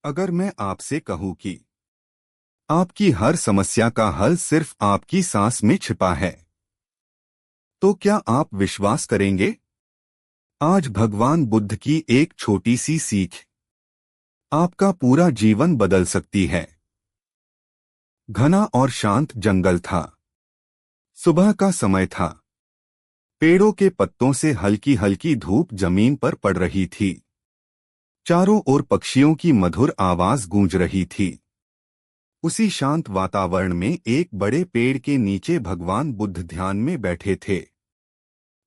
अगर मैं आपसे कहूं कि आपकी हर समस्या का हल सिर्फ आपकी सांस में छिपा है, तो क्या आप विश्वास करेंगे? आज भगवान बुद्ध की एक छोटी सी सीख आपका पूरा जीवन बदल सकती है। घना और शांत जंगल था। सुबह का समय था। पेड़ों के पत्तों से हल्की हल्की धूप जमीन पर पड़ रही थी। चारों ओर पक्षियों की मधुर आवाज गूंज रही थी। उसी शांत वातावरण में एक बड़े पेड़ के नीचे भगवान बुद्ध ध्यान में बैठे थे।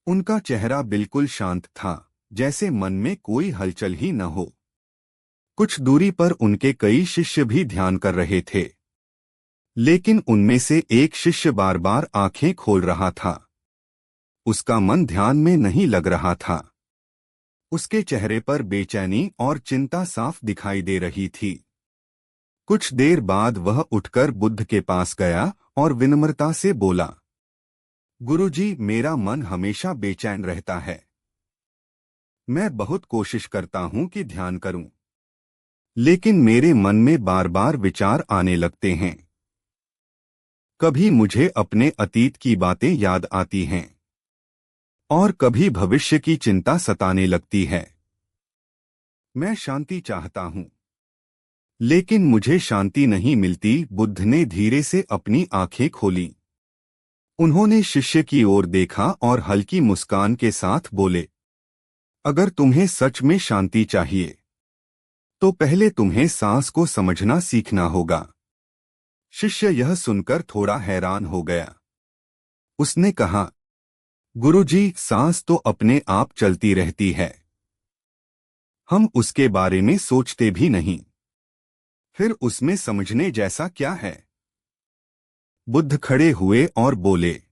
उनका चेहरा बिल्कुल शांत था, जैसे मन में कोई हलचल ही न हो। कुछ दूरी पर उनके कई शिष्य भी ध्यान कर रहे थे, लेकिन उनमें से एक शिष्य बार बार आंखें खोल रहा था। उसका मन ध्यान में नहीं लग रहा था। उसके चेहरे पर बेचैनी और चिंता साफ दिखाई दे रही थी। कुछ देर बाद वह उठकर बुद्ध के पास गया और विनम्रता से बोला, गुरुजी, मेरा मन हमेशा बेचैन रहता है। मैं बहुत कोशिश करता हूं कि ध्यान करूं, लेकिन मेरे मन में बार बार विचार आने लगते हैं। कभी मुझे अपने अतीत की बातें याद आती हैं और कभी भविष्य की चिंता सताने लगती है। मैं शांति चाहता हूं, लेकिन मुझे शांति नहीं मिलती। बुद्ध ने धीरे से अपनी आंखें खोली। उन्होंने शिष्य की ओर देखा और हल्की मुस्कान के साथ बोले, अगर तुम्हें सच में शांति चाहिए, तो पहले तुम्हें सांस को समझना सीखना होगा। शिष्य यह सुनकर थोड़ा हैरान हो गया। उसने कहा, गुरुजी, सांस तो अपने आप चलती रहती है। हम उसके बारे में सोचते भी नहीं। फिर उसमें समझने जैसा क्या है? बुद्ध खड़े हुए और बोले,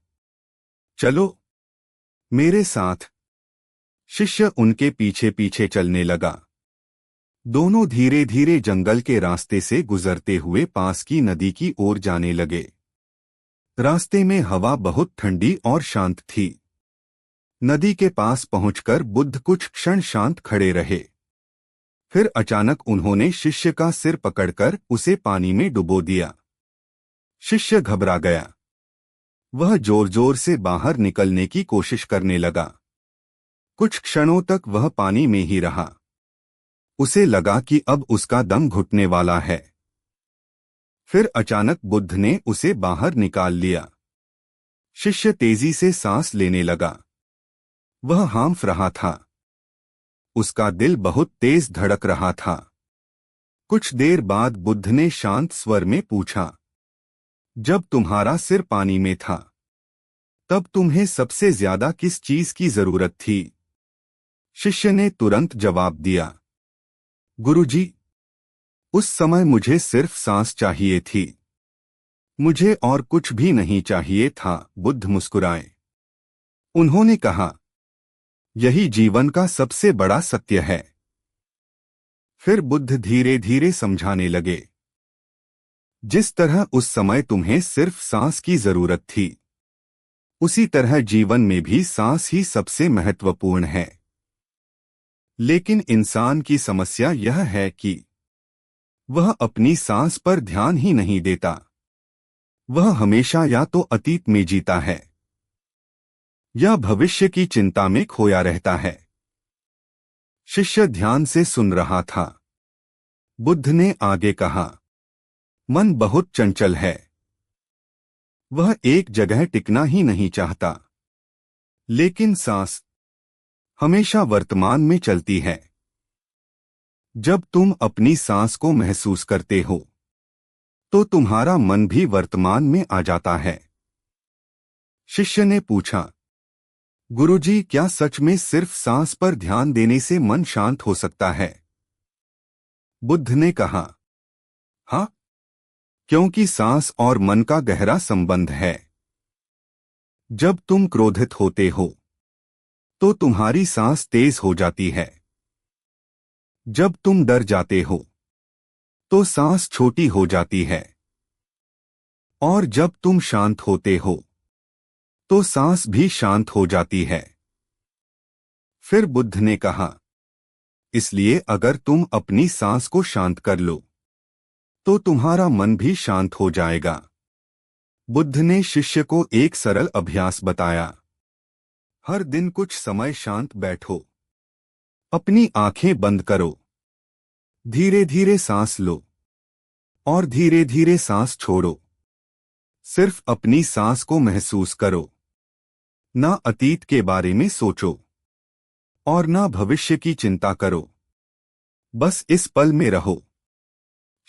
चलो मेरे साथ। शिष्य उनके पीछे पीछे चलने लगा। दोनों धीरे धीरे जंगल के रास्ते से गुजरते हुए पास की नदी की ओर जाने लगे। रास्ते में हवा बहुत ठंडी और शांत थी। नदी के पास पहुंचकर बुद्ध कुछ क्षण शांत खड़े रहे। फिर अचानक उन्होंने शिष्य का सिर पकड़कर उसे पानी में डुबो दिया। शिष्य घबरा गया। वह जोर जोर से बाहर निकलने की कोशिश करने लगा। कुछ क्षणों तक वह पानी में ही रहा। उसे लगा कि अब उसका दम घुटने वाला है। फिर अचानक बुद्ध ने उसे बाहर निकाल लिया। शिष्य तेजी से सांस लेने लगा। वह हांफ रहा था। उसका दिल बहुत तेज धड़क रहा था। कुछ देर बाद बुद्ध ने शांत स्वर में पूछा, जब तुम्हारा सिर पानी में था, तब तुम्हें सबसे ज्यादा किस चीज की जरूरत थी? शिष्य ने तुरंत जवाब दिया, गुरुजी, उस समय मुझे सिर्फ सांस चाहिए थी। मुझे और कुछ भी नहीं चाहिए था। बुद्ध मुस्कुराए। उन्होंने कहा, यही जीवन का सबसे बड़ा सत्य है। फिर बुद्ध धीरे धीरे समझाने लगे, जिस तरह उस समय तुम्हें सिर्फ सांस की जरूरत थी, उसी तरह जीवन में भी सांस ही सबसे महत्वपूर्ण है। लेकिन इंसान की समस्या यह है कि वह अपनी सांस पर ध्यान ही नहीं देता। वह हमेशा या तो अतीत में जीता है या भविष्य की चिंता में खोया रहता है। शिष्य ध्यान से सुन रहा था। बुद्ध ने आगे कहा, मन बहुत चंचल है। वह एक जगह टिकना ही नहीं चाहता। लेकिन सांस हमेशा वर्तमान में चलती है। जब तुम अपनी सांस को महसूस करते हो, तो तुम्हारा मन भी वर्तमान में आ जाता है। शिष्य ने पूछा, गुरुजी, क्या सच में सिर्फ सांस पर ध्यान देने से मन शांत हो सकता है? बुद्ध ने कहा, हाँ, क्योंकि सांस और मन का गहरा संबंध है। जब तुम क्रोधित होते हो, तो तुम्हारी सांस तेज हो जाती है। जब तुम डर जाते हो, तो सांस छोटी हो जाती है। और जब तुम शांत होते हो, तो सांस भी शांत हो जाती है। फिर बुद्ध ने कहा, इसलिए अगर तुम अपनी सांस को शांत कर लो तो तुम्हारा मन भी शांत हो जाएगा। बुद्ध ने शिष्य को एक सरल अभ्यास बताया। हर दिन कुछ समय शांत बैठो, अपनी आंखें बंद करो, धीरे धीरे सांस लो और धीरे धीरे सांस छोड़ो। सिर्फ अपनी सांस को महसूस करो, ना अतीत के बारे में सोचो और ना भविष्य की चिंता करो, बस इस पल में रहो।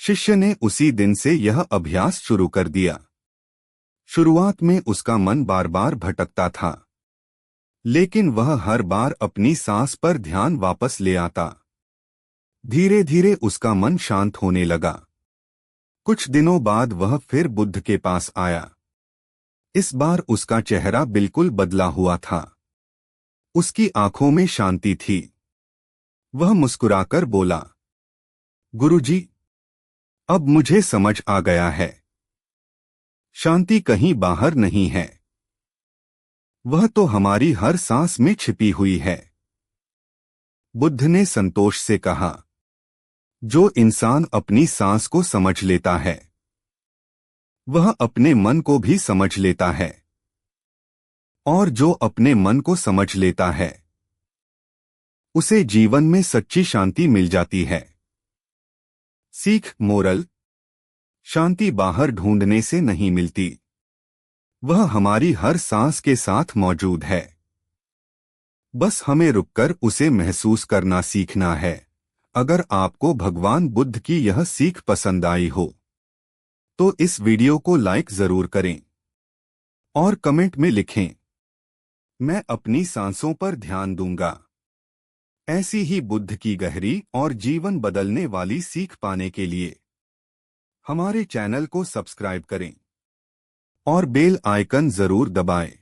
शिष्य ने उसी दिन से यह अभ्यास शुरू कर दिया। शुरुआत में उसका मन बार बार भटकता था, लेकिन वह हर बार अपनी सांस पर ध्यान वापस ले आता। धीरे धीरे उसका मन शांत होने लगा। कुछ दिनों बाद वह फिर बुद्ध के पास आया। इस बार उसका चेहरा बिल्कुल बदला हुआ था। उसकी आंखों में शांति थी। वह मुस्कुराकर बोला, गुरुजी, अब मुझे समझ आ गया है, शांति कहीं बाहर नहीं है, वह तो हमारी हर सांस में छिपी हुई है। बुद्ध ने संतोष से कहा, जो इंसान अपनी सांस को समझ लेता है वह अपने मन को भी समझ लेता है, और जो अपने मन को समझ लेता है उसे जीवन में सच्ची शांति मिल जाती है। सीख मोरल: शांति बाहर ढूंढने से नहीं मिलती, वह हमारी हर सांस के साथ मौजूद है। बस हमें रुककर उसे महसूस करना सीखना है। अगर आपको भगवान बुद्ध की यह सीख पसंद आई हो तो इस वीडियो को लाइक जरूर करें और कमेंट में लिखें, मैं अपनी सांसों पर ध्यान दूंगा। ऐसी ही बुद्ध की गहरी और जीवन बदलने वाली सीख पाने के लिए हमारे चैनल को सब्सक्राइब करें और बेल आइकन जरूर दबाएं।